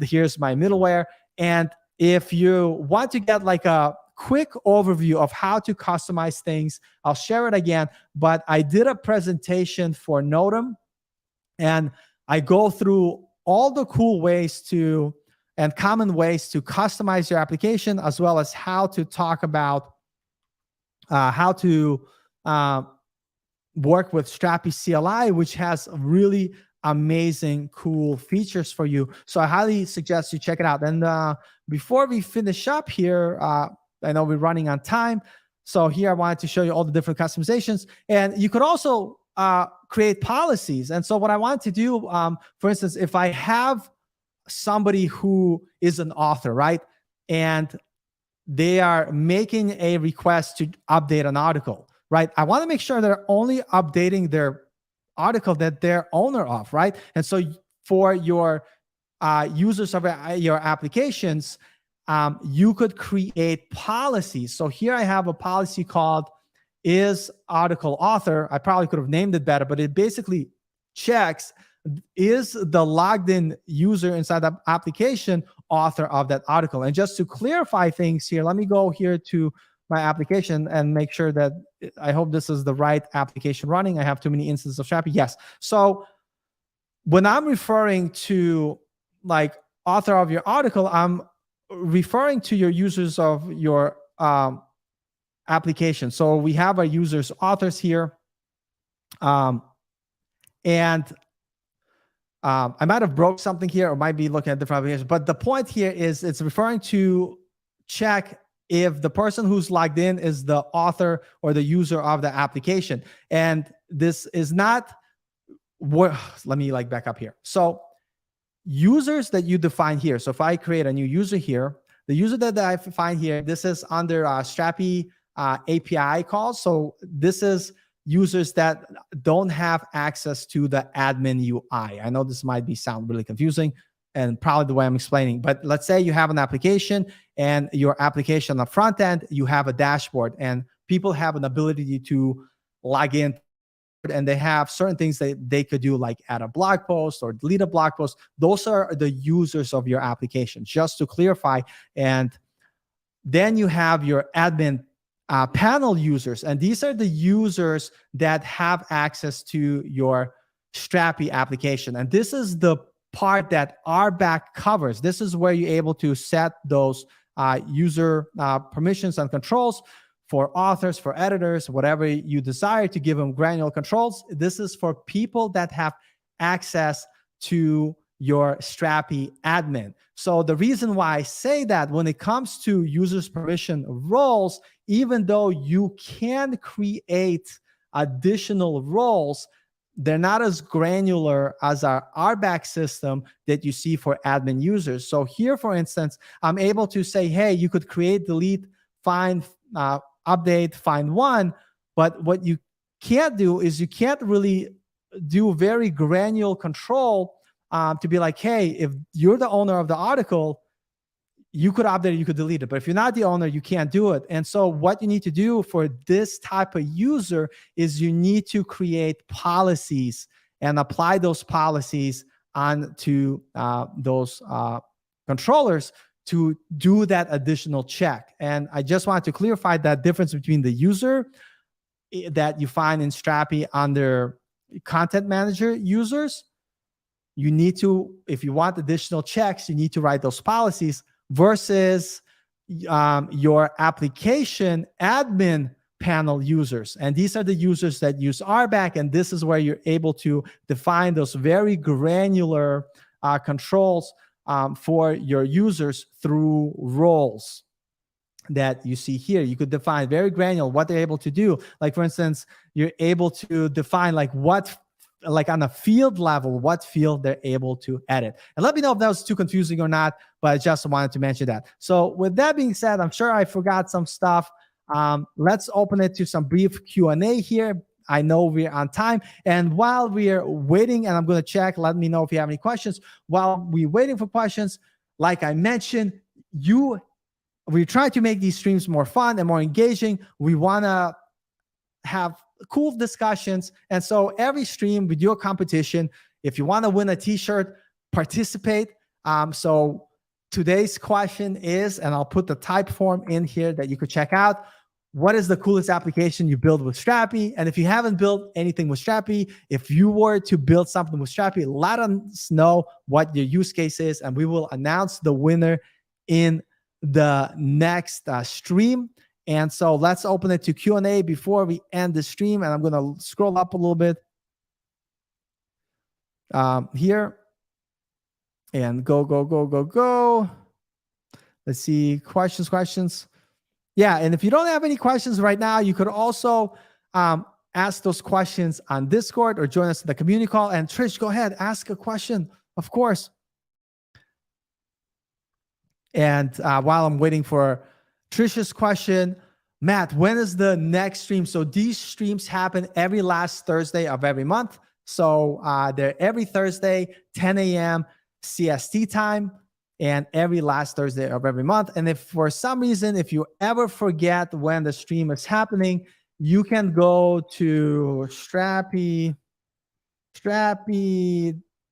here's my middleware. And if you want to get like a quick overview of how to customize things. I'll share it again, but I did a presentation for Notum, and I go through all the cool ways to and common ways to customize your application, as well as how to talk about how to work with Strapi CLI, which has really amazing, cool features for you. So I highly suggest you check it out. And before we finish up here, I know we're running on time. So here I wanted to show you all the different customizations. And you could also create policies. And so what I want to do, for instance, if I have somebody who is an author, right? And they are making a request to update an article, right? I want to make sure they're only updating their article that they're owner of, right? And so for your users of your applications, you could create policies. So here I have a policy called is article author. I probably could have named it better, but it basically checks, is the logged in user inside the application author of that article? And just to clarify things here, let me go here to my application and make sure that I hope this is the right application running. I have too many instances of Strapi. Yes. So when I'm referring to like author of your article, I'm referring to your users of your application. So we have our users authors here. I might have broke something here, or might be looking at different applications. But the point here is it's referring to check if the person who's logged in is the author or the user of the application. And this is not what, let me like back up here. So users that you define here. So if I create a new user here, the user that I find here, this is under Strapi API calls. So this is users that don't have access to the admin UI. I know this might sound really confusing and probably the way I'm explaining, but let's say you have an application and your application on the front end, you have a dashboard and people have an ability to log in and they have certain things that they could do, like add a blog post or delete a blog post. Those are the users of your application, just to clarify. And then you have your admin panel users, and these are the users that have access to your Strapi application. And this is the part that RBAC covers. This is where you're able to set those user permissions and controls for authors, for editors, whatever you desire to give them granular controls. This is for people that have access to your Strapi admin. So the reason why I say that when it comes to users permission roles, even though you can create additional roles, they're not as granular as our RBAC system that you see for admin users. So here, for instance, I'm able to say, hey, you could create, delete, find, update, find one. But what you can't do is you can't really do very granular control to be like, hey, if you're the owner of the article, you could update it, you could delete it. But if you're not the owner, you can't do it. And so what you need to do for this type of user is you need to create policies and apply those policies onto those controllers to do that additional check. And I just wanted to clarify that difference between the user that you find in Strapi under content manager users. You need to, if you want additional checks, you need to write those policies, versus your application admin panel users. And these are the users that use RBAC, and this is where you're able to define those very granular controls for your users through roles that you see here. You could define very granular what they're able to do. Like, for instance, you're able to define like on a field level, what field they're able to edit. And let me know if that was too confusing or not, but I just wanted to mention that. So with that being said, I'm sure I forgot some stuff. Let's open it to some brief Q&A here. I know we're on time. And while we're waiting, and I'm going to check, let me know if you have any questions. While we're waiting for questions, like I mentioned, we try to make these streams more fun and more engaging. We want to have cool discussions. And so every stream, we do a competition. If you want to win a t-shirt, participate. So Today's question is, and I'll put the type form in here that you could check out. What is the coolest application you build with Strapi? And if you haven't built anything with Strapi, if you were to build something with Strapi, let us know what your use case is, and we will announce the winner in the next stream. And so let's open it to Q&A before we end the stream. And I'm going to scroll up a little bit here and go. Let's see, questions. Yeah, and if you don't have any questions right now, you could also ask those questions on Discord or join us in the community call. And Trish, go ahead, ask a question, of course. And while I'm waiting for Trisha's question, Matt, when is the next stream? So these streams happen every last Thursday of every month. So they're every Thursday, 10 a.m. CST time, and every last Thursday of every month. And if for some reason, if you ever forget when the stream is happening, you can go to Strapi.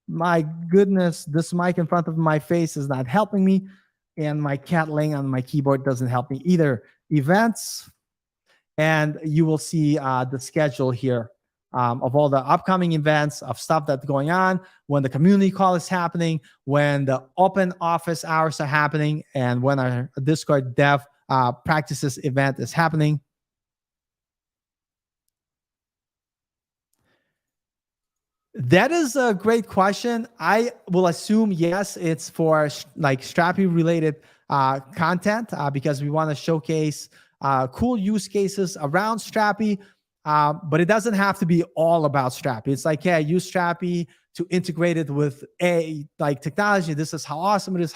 My goodness, this mic in front of my face is not helping me. And my cat laying on my keyboard doesn't help me either. Events, and you will see the schedule here of all the upcoming events, of stuff that's going on, when the community call is happening, when the open office hours are happening, and when our Discord dev practices event is happening. That is a great question. I will assume yes, it's for like Strapi related content because we want to showcase cool use cases around Strapi, but it doesn't have to be all about Strapi. It's like, yeah, use Strapi to integrate it with technology. This is how awesome it is.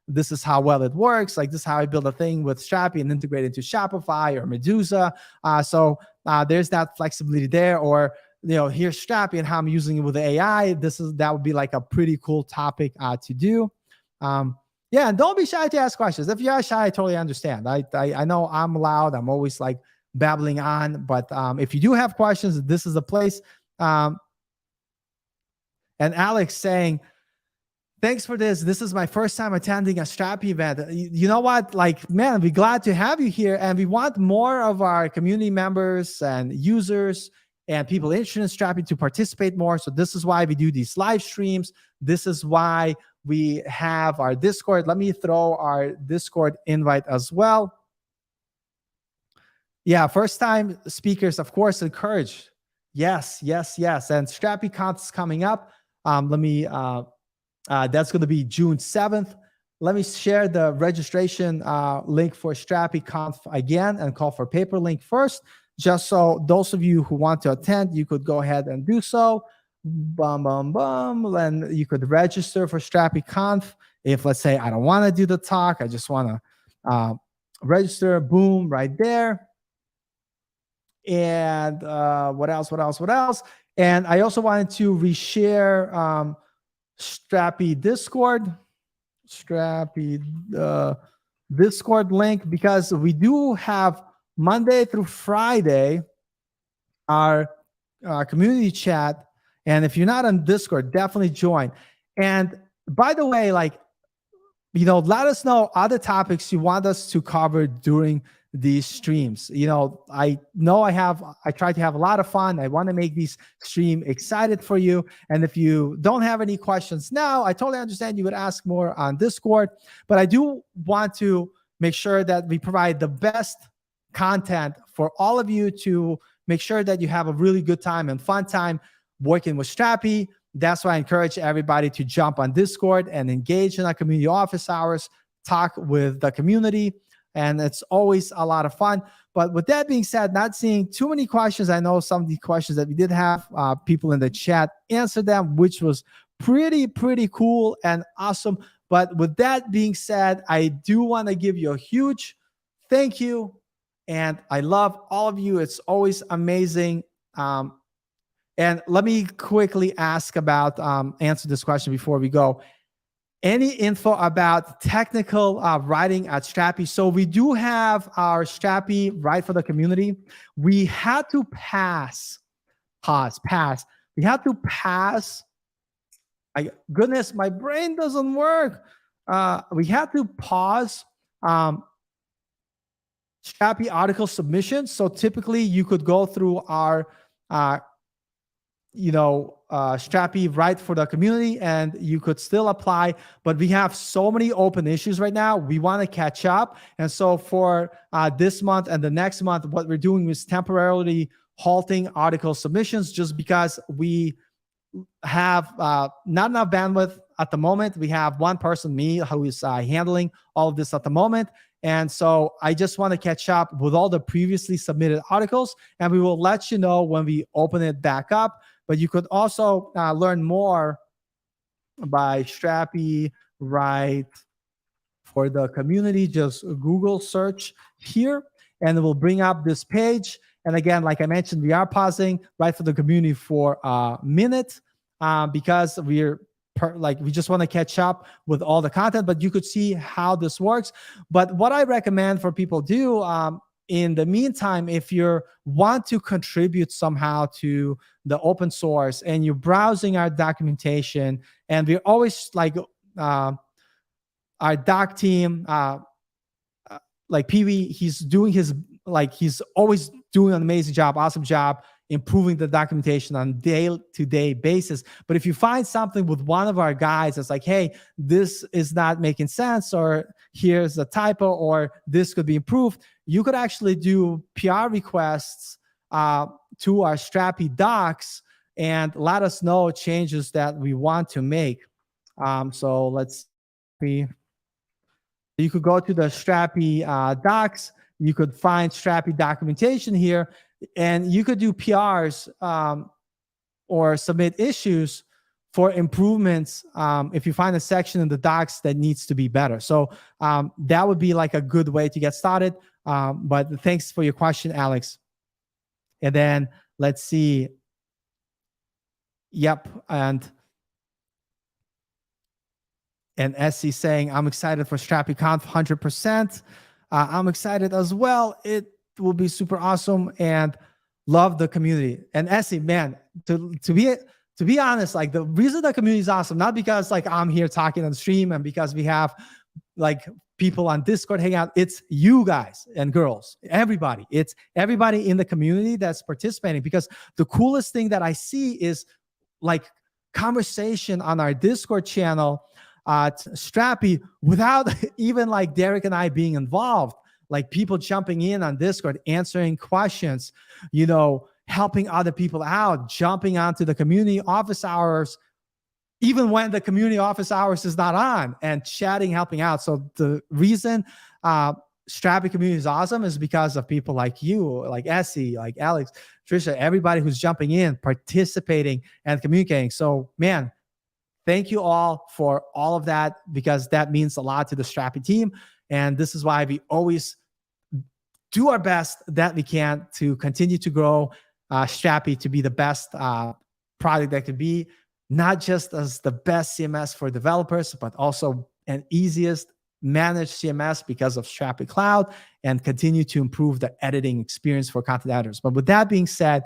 This is how well it works. Like this is how I build a thing with Strapi and integrate it to Shopify or Medusa. So there's that flexibility there. Or here's Strapi and how I'm using it with AI. That would be like a pretty cool topic to do. Yeah, and don't be shy to ask questions. If you are shy, I totally understand. I know I'm loud. I'm always like babbling on. But if you do have questions, this is the place. And Alex saying, thanks for this. This is my first time attending a Strapi event. You know what? Like, man, we're glad to have you here. And we want more of our community members and users and people interested in Strapi to participate more. So this is why we do these live streams. This is why we have our Discord. Let me throw our Discord invite as well. Yeah, first time speakers, of course, encouraged. Yes. And Strapi Conf is coming up. That's going to be June 7th. Let me share the registration link for Strapi Conf again and call for paper link first. Just so those of you who want to attend, you could go ahead and do so. Then you could register for Strapi Conf. If, let's say, I don't want to do the talk, I just want to register, boom, right there. And what else? And I also wanted to reshare Strapi Discord. Discord link, because we do have Monday through Friday our community chat. And if you're not on Discord, definitely join. And by the way, let us know other topics you want us to cover during these streams. I try to have a lot of fun. I want to make these stream excited for you. And if you don't have any questions now, I totally understand you would ask more on Discord, but I do want to make sure that we provide the best content for all of you to make sure that you have a really good time and fun time working with Strapi. That's why I encourage everybody to jump on Discord and engage in our community office hours, talk with the community, and it's always a lot of fun. But with that being said, not seeing too many questions. I know some of the questions that we did have, people in the chat answered them, which was pretty cool and awesome. But with that being said, I do want to give you a huge thank you. And I love all of you. It's always amazing. And let me quickly answer this question before we go. Any info about technical writing at Strapi? So we do have our Strapi Write for the Community. We had to pass. We had to pass. Goodness, my brain doesn't work. we had to pause Strapi article submissions. So typically you could go through our, Strapi right for the community and you could still apply, but we have so many open issues right now. We want to catch up. And so for this month and the next month, what we're doing is temporarily halting article submissions just because we have not enough bandwidth at the moment. We have one person, me, who is handling all of this at the moment. And so I just want to catch up with all the previously submitted articles, and we will let you know when we open it back up. But you could also learn more by Strapi right for the community. Just Google search here, and it will bring up this page. And again, like I mentioned, we are pausing right for the community for a minute because we just want to catch up with all the content, but you could see how this works. But what I recommend for people do in the meantime, if you want to contribute somehow to the open source and you're browsing our documentation, and we're always our doc team, like Pee-wee, he's always doing an amazing job, awesome job, improving the documentation on day-to-day basis. But if you find something with one of our guys that's like, hey, this is not making sense, or here's a typo, or this could be improved, you could actually do PR requests to our Strapi docs and let us know changes that we want to make. So let's see. You could go to the Strapi docs. You could find Strapi documentation here, and you could do PRs or submit issues for improvements if you find a section in the docs that needs to be better. So that would be like a good way to get started. But thanks for your question, Alex. And then let's see. Yep. And SC saying, I'm excited for Strapi Conf 100%. I'm excited as well. It will be super awesome and love the community. And SC, man, to be honest, like the reason the community is awesome, not because like I'm here talking on the stream and because we have like people on Discord hang out. It's you guys and girls, everybody. It's everybody in the community that's participating, because the coolest thing that I see is like conversation on our Discord channel at Strapi without even like Derek and I being involved, like people jumping in on Discord, answering questions, helping other people out, jumping onto the community office hours, even when the community office hours is not on, and chatting, helping out. So the reason Strapi community is awesome is because of people like you, like Essie, like Alex, Trisha, everybody who's jumping in, participating, and communicating. So, man, thank you all for all of that, because that means a lot to the Strapi team. And this is why we always do our best that we can to continue to grow Strapi to be the best product that could be, not just as the best CMS for developers, but also an easiest managed CMS because of Strapi Cloud, and continue to improve the editing experience for content editors. But with that being said,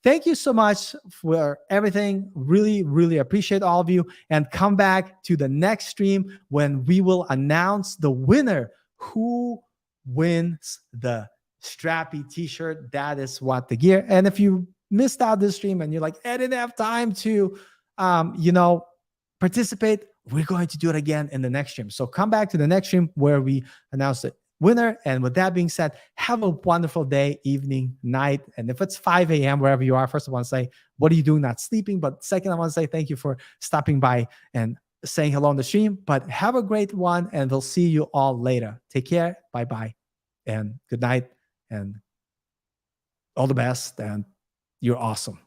thank you so much for everything. Really, really appreciate all of you. And come back to the next stream when we will announce the winner. Who wins the Strapi t-shirt? That is what the gear. And if you missed out this stream and you're like, I didn't have time to, participate, we're going to do it again in the next stream. So come back to the next stream where we announce the winner. And with that being said, have a wonderful day, evening, night. And if it's 5 a.m., wherever you are, first I want to say, what are you doing not sleeping? But second, I want to say thank you for stopping by and saying hello on the stream. But have a great one, and we'll see you all later. Take care. Bye-bye. And good night. And all the best. And you're awesome.